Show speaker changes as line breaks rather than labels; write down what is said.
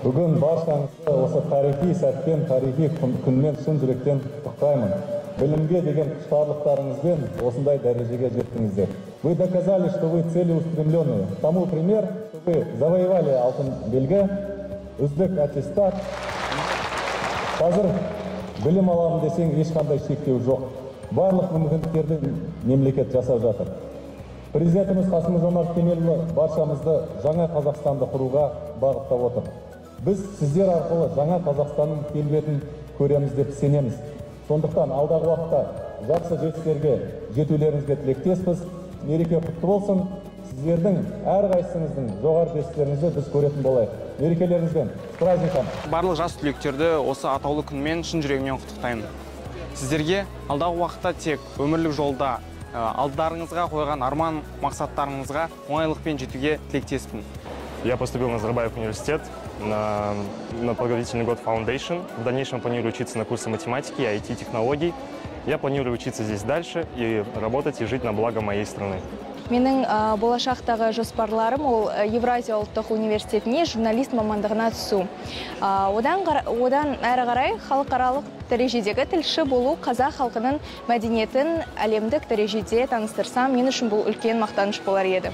Бүгін баршаңызды осы тарихи сәтпен, тарихи күнмен шын жүректен құттықтаймын. Білімге деген құштарлықтарыңызбен осындай дәрежеге жеттіңіздер. Вы доказали, что вы целеустремленные. Тому пример, что вы завоевали алтын белгі, үздік аттестат. Қазір білім аламын десең ешқандай шектеу жоқ. Барлық мүмкіндіктерді мемлекет жасап жатыр. Президентіміз Қасым-Жомарт Кемелұлы баршамызды жаңа Қазақстанды құруға бағыттап отыр. Біз сіздер арқылы жаңа Қазақстанның келбетін көреміз деп сенеміз. Сондықтан алдағы уақытта жақсы жетістіктерге жетулеріңізге тілектеспіз. Мереке құтты болсын. Сіздердің әрқайсыңыздың жоғары жетістіктеріңізді біз көретін болайық. Мерекелеріңізбен, с праздником.
Барлық жас түлектерді осы атаулы күнмен шын жүрегімнен құттықтаймын. Сіздерге алдағы уақытта тек өмірлік жолда алдарыңызға қойған арман мақсаттарыңызға оңайлықпен жетуге тілектеспін.
Я поступил на Назарбаев университет на подготовительный год Foundation. В дальнейшем планирую учиться на курсы математики и IT-технологий. Я планирую учиться здесь дальше и работать и жить на благо моей страны.
Менің болашақтағы жоспарларым ол Евразия ұлттық университетіне журналист мамандығына түсу. Одан әрі қарай халықаралық дәрежедегі тілші болу, қазақ халқының мәдениетін әлемдік дәрежеде таныстырсам, мен үшін бұл үлкен мақтаныш болар еді.